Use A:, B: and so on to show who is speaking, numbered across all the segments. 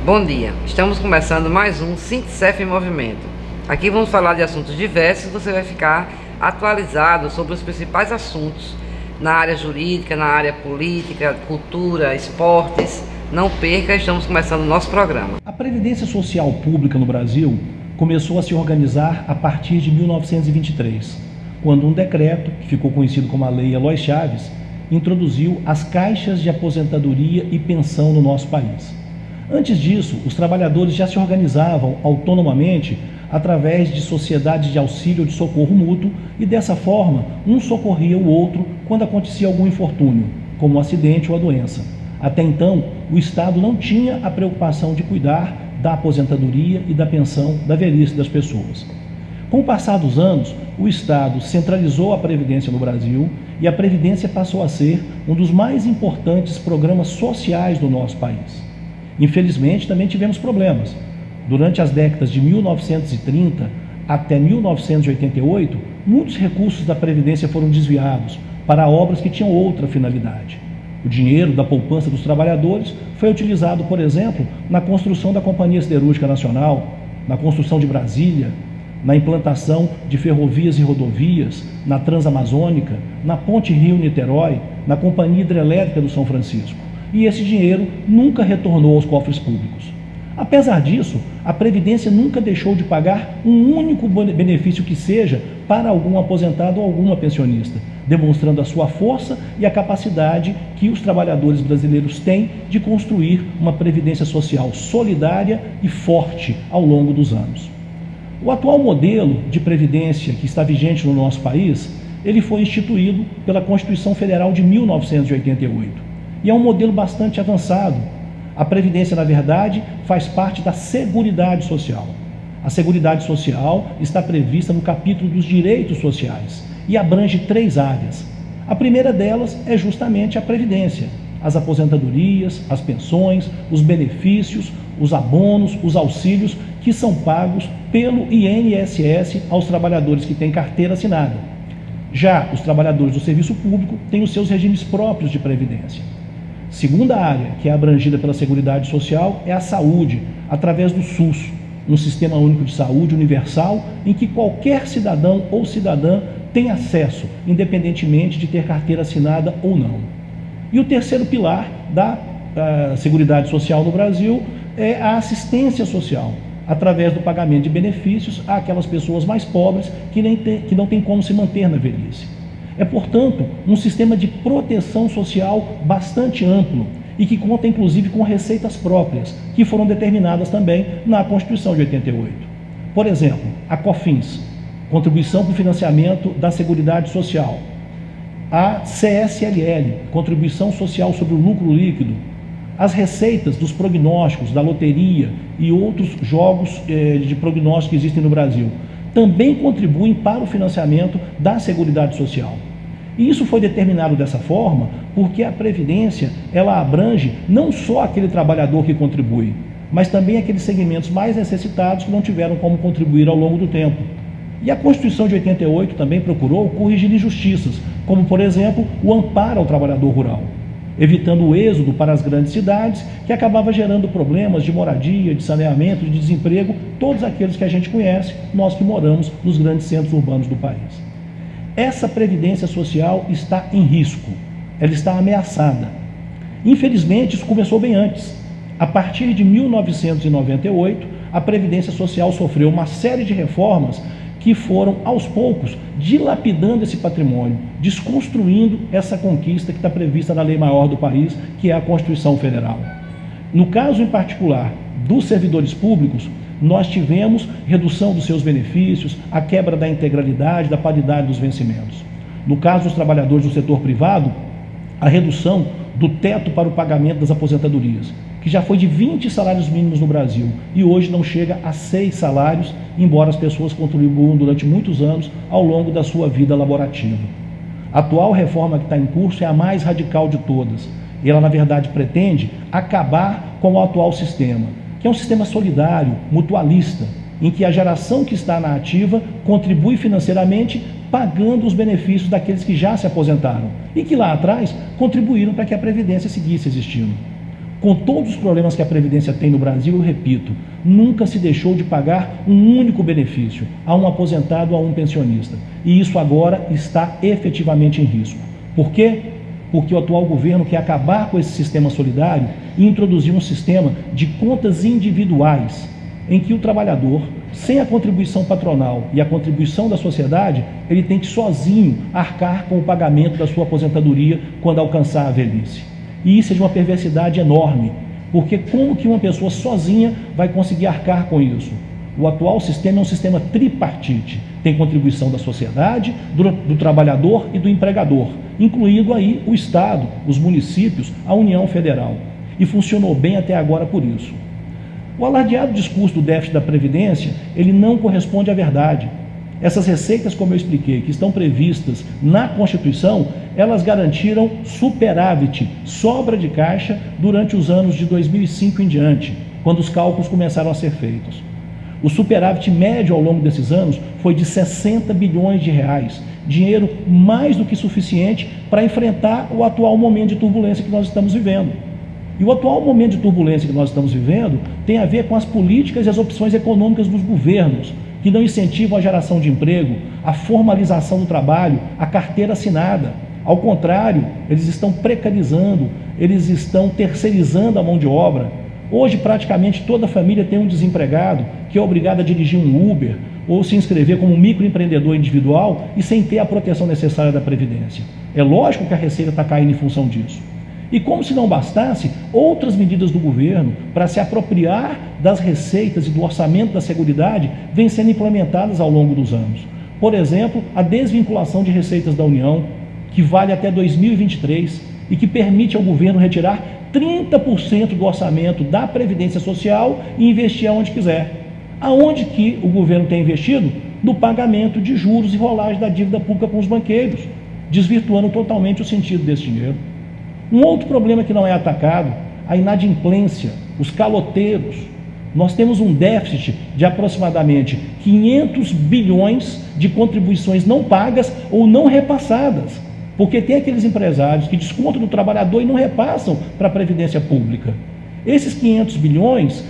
A: Bom dia, estamos começando mais um Sintcef em Movimento. Aqui vamos falar de assuntos diversos e você vai ficar atualizado sobre os principais assuntos na área jurídica, na área política, cultura, esportes. Não perca, estamos começando o nosso programa.
B: A Previdência Social Pública no Brasil começou a se organizar a partir de 1923, quando um decreto, que ficou conhecido como a Lei Eloy Chaves, introduziu as caixas de aposentadoria e pensão no nosso país. Antes disso, os trabalhadores já se organizavam autonomamente através de sociedades de auxílio ou de socorro mútuo e, dessa forma, um socorria o outro quando acontecia algum infortúnio, como um acidente ou a doença. Até então, o Estado não tinha a preocupação de cuidar da aposentadoria e da pensão da velhice das pessoas. Com o passar dos anos, o Estado centralizou a Previdência no Brasil e a Previdência passou a ser um dos mais importantes programas sociais do nosso país. Infelizmente, também tivemos problemas. Durante as décadas de 1930 até 1988, muitos recursos da Previdência foram desviados para obras que tinham outra finalidade. O dinheiro da poupança dos trabalhadores foi utilizado, por exemplo, na construção da Companhia Siderúrgica Nacional, na construção de Brasília, na implantação de ferrovias e rodovias, na Transamazônica, na Ponte Rio-Niterói, na Companhia Hidrelétrica do São Francisco. E esse dinheiro nunca retornou aos cofres públicos. Apesar disso, a Previdência nunca deixou de pagar um único benefício que seja para algum aposentado ou alguma pensionista, demonstrando a sua força e a capacidade que os trabalhadores brasileiros têm de construir uma previdência social solidária e forte ao longo dos anos. O atual modelo de previdência que está vigente no nosso país, ele foi instituído pela Constituição Federal de 1988 e é um modelo bastante avançado. A Previdência, na verdade, faz parte da Seguridade Social. A Seguridade Social está prevista no capítulo dos direitos sociais e abrange 3 áreas. A primeira delas é justamente a Previdência, as aposentadorias, as pensões, os benefícios, os abonos, os auxílios que são pagos pelo INSS aos trabalhadores que têm carteira assinada. Já os trabalhadores do serviço público têm os seus regimes próprios de previdência. Segunda área, que é abrangida pela Seguridade Social, é a saúde, através do SUS, um Sistema Único de Saúde universal, em que qualquer cidadão ou cidadã tem acesso, independentemente de ter carteira assinada ou não. E o terceiro pilar da Seguridade Social no Brasil é a assistência social, através do pagamento de benefícios àquelas pessoas mais pobres que não têm como se manter na velhice. É, portanto, um sistema de proteção social bastante amplo e que conta, inclusive, com receitas próprias, que foram determinadas também na Constituição de 88. Por exemplo, a COFINS, Contribuição para o Financiamento da Seguridade Social, a CSLL, Contribuição Social sobre o Lucro Líquido, as receitas dos prognósticos, da loteria e outros jogos de prognóstico que existem no Brasil, também contribuem para o financiamento da Seguridade Social. E isso foi determinado dessa forma porque a Previdência, ela abrange não só aquele trabalhador que contribui, mas também aqueles segmentos mais necessitados que não tiveram como contribuir ao longo do tempo. E a Constituição de 88 também procurou corrigir injustiças, como, por exemplo, o amparo ao trabalhador rural, evitando o êxodo para as grandes cidades, que acabava gerando problemas de moradia, de saneamento, de desemprego, todos aqueles que a gente conhece, nós que moramos nos grandes centros urbanos do país. Essa previdência social está em risco, ela está ameaçada. Infelizmente, isso começou bem antes. A partir de 1998, a Previdência Social sofreu uma série de reformas que foram, aos poucos, dilapidando esse patrimônio, desconstruindo essa conquista que está prevista na lei maior do país, que é a Constituição Federal. No caso em particular dos servidores públicos, nós tivemos redução dos seus benefícios, a quebra da integralidade, da paridade dos vencimentos. No caso dos trabalhadores do setor privado, a redução do teto para o pagamento das aposentadorias, que já foi de 20 salários mínimos no Brasil e hoje não chega a 6 salários, embora as pessoas contribuam durante muitos anos ao longo da sua vida laborativa. A atual reforma que está em curso é a mais radical de todas. E ela, na verdade, pretende acabar com o atual sistema, que é um sistema solidário, mutualista, em que a geração que está na ativa contribui financeiramente pagando os benefícios daqueles que já se aposentaram e que lá atrás contribuíram para que a Previdência seguisse existindo. Com todos os problemas que a Previdência tem no Brasil, eu repito, nunca se deixou de pagar um único benefício a um aposentado ou a um pensionista. E isso agora está efetivamente em risco. Por quê? Porque o atual governo quer acabar com esse sistema solidário e introduzir um sistema de contas individuais, em que o trabalhador, sem a contribuição patronal e a contribuição da sociedade, ele tem que sozinho arcar com o pagamento da sua aposentadoria quando alcançar a velhice. E isso é de uma perversidade enorme, porque como que uma pessoa sozinha vai conseguir arcar com isso? O atual sistema é um sistema tripartite, tem contribuição da sociedade, do trabalhador e do empregador, incluindo aí o Estado, os municípios, a União Federal. E funcionou bem até agora por isso. O alardeado discurso do déficit da Previdência, ele não corresponde à verdade. Essas receitas, como eu expliquei, que estão previstas na Constituição, elas garantiram superávit, sobra de caixa, durante os anos de 2005 em diante, quando os cálculos começaram a ser feitos. O superávit médio ao longo desses anos foi de 60 bilhões de reais, dinheiro mais do que suficiente para enfrentar o atual momento de turbulência que nós estamos vivendo. E o atual momento de turbulência que nós estamos vivendo tem a ver com as políticas e as opções econômicas dos governos, que não incentivam a geração de emprego, a formalização do trabalho, a carteira assinada. Ao contrário, eles estão precarizando, eles estão terceirizando a mão de obra. Hoje, praticamente toda família tem um desempregado que é obrigado a dirigir um Uber ou se inscrever como microempreendedor individual e sem ter a proteção necessária da Previdência. É lógico que a Receita está caindo em função disso. E como se não bastasse, outras medidas do governo para se apropriar das receitas e do orçamento da Seguridade vêm sendo implementadas ao longo dos anos. Por exemplo, a desvinculação de receitas da União, que vale até 2023 e que permite ao governo retirar 30% do orçamento da Previdência Social e investir aonde quiser. Aonde que o governo tem investido? No pagamento de juros e rolagem da dívida pública com os banqueiros, desvirtuando totalmente o sentido desse dinheiro. Um outro problema que não é atacado, a inadimplência, os caloteiros. Nós temos um déficit de aproximadamente 500 bilhões de contribuições não pagas ou não repassadas, porque tem aqueles empresários que descontam do trabalhador e não repassam para a Previdência Pública. Esses 500 bilhões,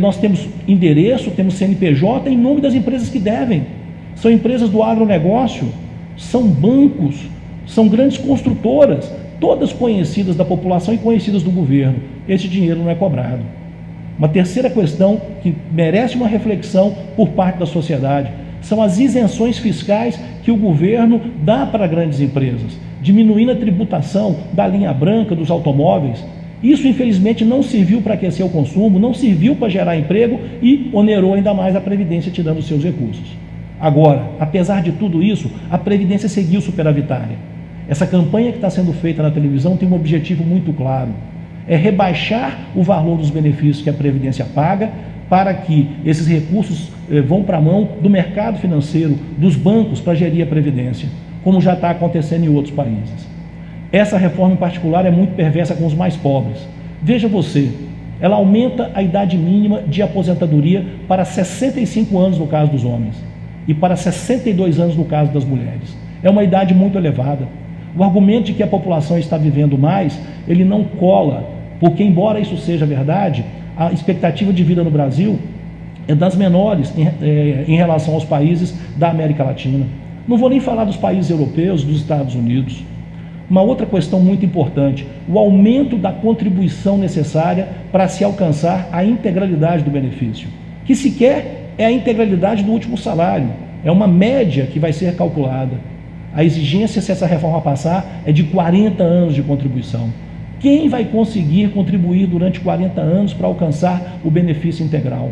B: nós temos endereço, temos CNPJ em nome das empresas que devem. São empresas do agronegócio, são bancos, são grandes construtoras, todas conhecidas da população e conhecidas do governo. Esse dinheiro não é cobrado. Uma terceira questão que merece uma reflexão por parte da sociedade são as isenções fiscais que o governo dá para grandes empresas, diminuindo a tributação da linha branca dos automóveis. Isso, infelizmente, não serviu para aquecer o consumo, não serviu para gerar emprego e onerou ainda mais a Previdência, tirando os seus recursos. Agora, apesar de tudo isso, a Previdência seguiu superavitária. Essa campanha que está sendo feita na televisão tem um objetivo muito claro: é rebaixar o valor dos benefícios que a Previdência paga para que esses recursos vão para a mão do mercado financeiro, dos bancos, para gerir a Previdência, como já está acontecendo em outros países. Essa reforma em particular é muito perversa com os mais pobres. Veja você, ela aumenta a idade mínima de aposentadoria para 65 anos no caso dos homens e para 62 anos no caso das mulheres. É uma idade muito elevada. O argumento de que a população está vivendo mais, ele não cola, porque embora isso seja verdade, a expectativa de vida no Brasil é das menores em relação aos países da América Latina. Não vou nem falar dos países europeus, dos Estados Unidos. Uma outra questão muito importante, o aumento da contribuição necessária para se alcançar a integralidade do benefício, que sequer é a integralidade do último salário, é uma média que vai ser calculada. A exigência, se essa reforma passar, é de 40 anos de contribuição. Quem vai conseguir contribuir durante 40 anos para alcançar o benefício integral?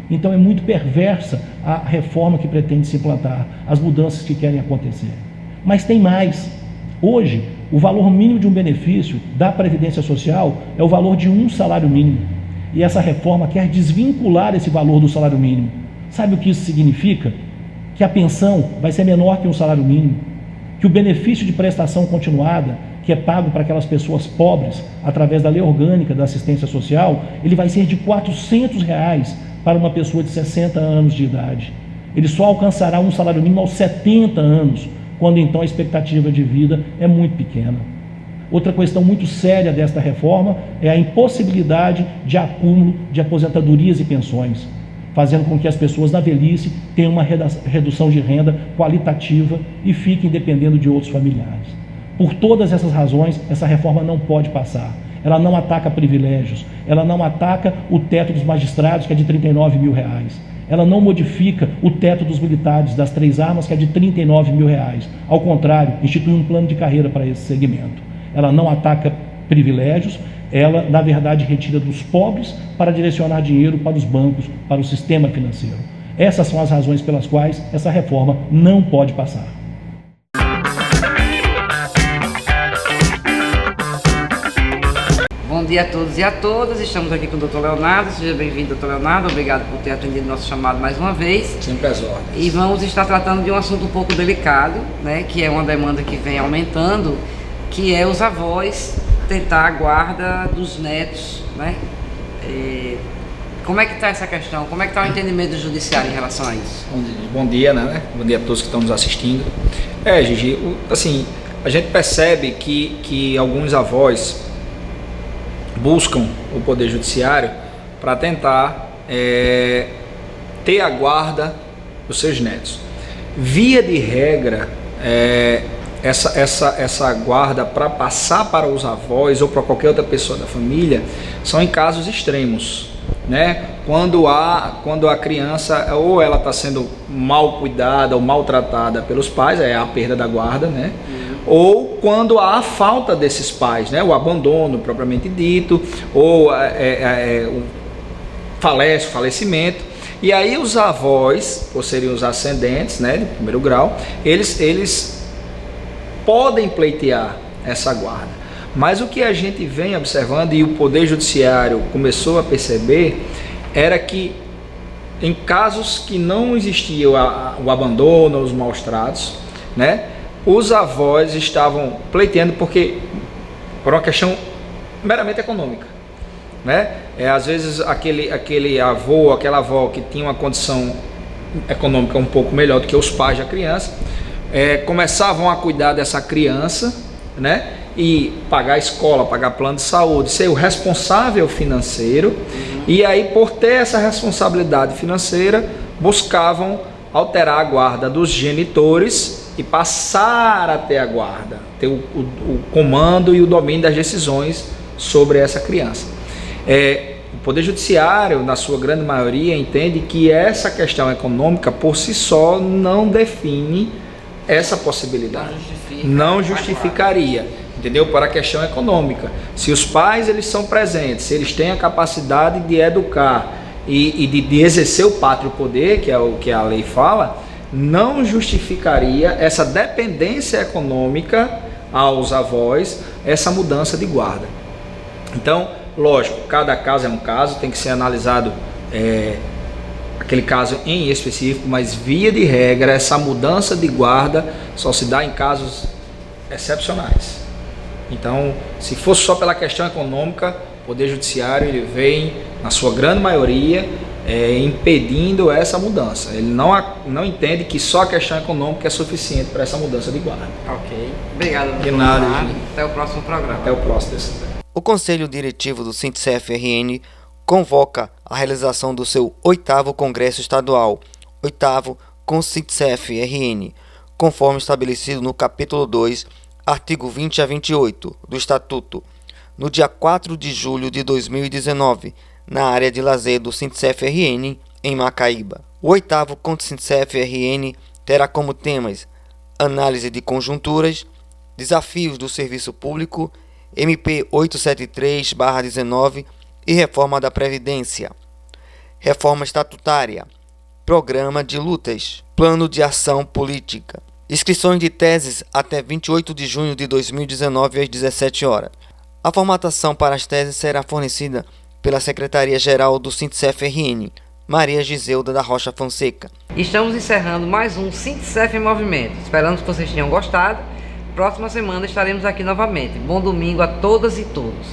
B: Então é muito perversa a reforma que pretende se implantar, as mudanças que querem acontecer. Mas tem mais. Hoje, o valor mínimo de um benefício da Previdência Social é o valor de um salário mínimo. E essa reforma quer desvincular esse valor do salário mínimo. Sabe o que isso significa? Que a pensão vai ser menor que um salário mínimo, que o benefício de prestação continuada, que é pago para aquelas pessoas pobres, através da lei orgânica da assistência social, ele vai ser de R$ 400 para uma pessoa de 60 anos de idade. Ele só alcançará um salário mínimo aos 70 anos, quando então a expectativa de vida é muito pequena. Outra questão muito séria desta reforma é a impossibilidade de acúmulo de aposentadorias e pensões, fazendo com que as pessoas na velhice tenham uma redução de renda qualitativa e fiquem dependendo de outros familiares. Por todas essas razões, essa reforma não pode passar. Ela não ataca privilégios, ela não ataca o teto dos magistrados, que é de R$39 mil. Ela não modifica o teto dos militares, das 3 armas, que é de R$39 mil. Ao contrário, institui um plano de carreira para esse segmento. Ela não ataca privilégios, ela, na verdade, retira dos pobres para direcionar dinheiro para os bancos, para o sistema financeiro. Essas são as razões pelas quais essa reforma não pode passar.
A: Bom dia a todos e a todas, estamos aqui com o Dr. Leonardo. Seja bem-vindo, Dr. Leonardo, obrigado por ter atendido nosso chamado mais uma vez.
C: Sempre às ordens.
A: E vamos estar tratando de um assunto um pouco delicado, né, que é uma demanda que vem aumentando, que é os avós tentar a guarda dos netos, né? Como é que está essa questão? Como é que está o entendimento do judiciário em relação a isso?
C: Bom dia, né? Bom dia a todos que estão nos assistindo. Gigi, assim, a gente percebe que alguns avós buscam o Poder Judiciário para tentar ter a guarda dos seus netos. Via de regra, essa guarda para passar para os avós ou para qualquer outra pessoa da família são em casos extremos, né? Quando a criança ou ela está sendo mal cuidada ou maltratada pelos pais, é a perda da guarda, né? Ou quando há a falta desses pais, né? O abandono propriamente dito, ou o falecimento. E aí os avós, ou seriam os ascendentes, né, de primeiro grau, eles podem pleitear essa guarda. Mas o que a gente vem observando e o Poder Judiciário começou a perceber era que em casos que não existia o abandono, os maus tratos, né, os avós estavam pleiteando por uma questão meramente econômica, né? Às vezes aquele avô, aquela avó que tinha uma condição econômica um pouco melhor do que os pais da criança, começavam a cuidar dessa criança, né? E pagar a escola, pagar plano de saúde, ser o responsável financeiro. E aí, por ter essa responsabilidade financeira, buscavam alterar a guarda dos genitores e passar a ter a guarda, ter o comando e o domínio das decisões sobre essa criança. O Poder Judiciário, na sua grande maioria, entende que essa questão econômica por si só não define essa possibilidade. Não justificaria, entendeu? Para a questão econômica. Se os pais eles são presentes, se eles têm a capacidade de educar e de exercer o pátrio poder, que é o que a lei fala, não justificaria essa dependência econômica aos avós, essa mudança de guarda. Então, lógico, cada caso é um caso, tem que ser analisado aquele caso em específico, mas via de regra, essa mudança de guarda só se dá em casos excepcionais. Então, se fosse só pela questão econômica, o Poder Judiciário ele vem, na sua grande maioria, impedindo essa mudança. Ele não entende que só a questão econômica é suficiente para essa mudança de guarda.
A: Ok. Obrigado.
C: De nada,
A: até o próximo programa.
C: Até o próximo.
D: O Conselho Diretivo do SINTSEF-RN convoca a realização do seu 8º Congresso Estadual, 8º CONSINTSEF-RN, conforme estabelecido no capítulo 2, artigo 20 a 28 do Estatuto, no dia 4 de julho de 2019, na área de lazer do SINTSEF-RN, em Macaíba. O 8º CONSINTSEF-RN terá como temas análise de conjunturas, desafios do serviço público, MP 873/19 e reforma da Previdência, reforma estatutária, programa de lutas, plano de ação política. Inscrições de teses até 28 de junho de 2019 às 17 horas. A formatação para as teses será fornecida pela Secretaria-Geral do SINTSEF-RN, Maria Giseuda da Rocha Fonseca.
A: Estamos encerrando mais um SINTSEF em Movimento. Esperamos que vocês tenham gostado. Próxima semana estaremos aqui novamente. Bom domingo a todas e todos.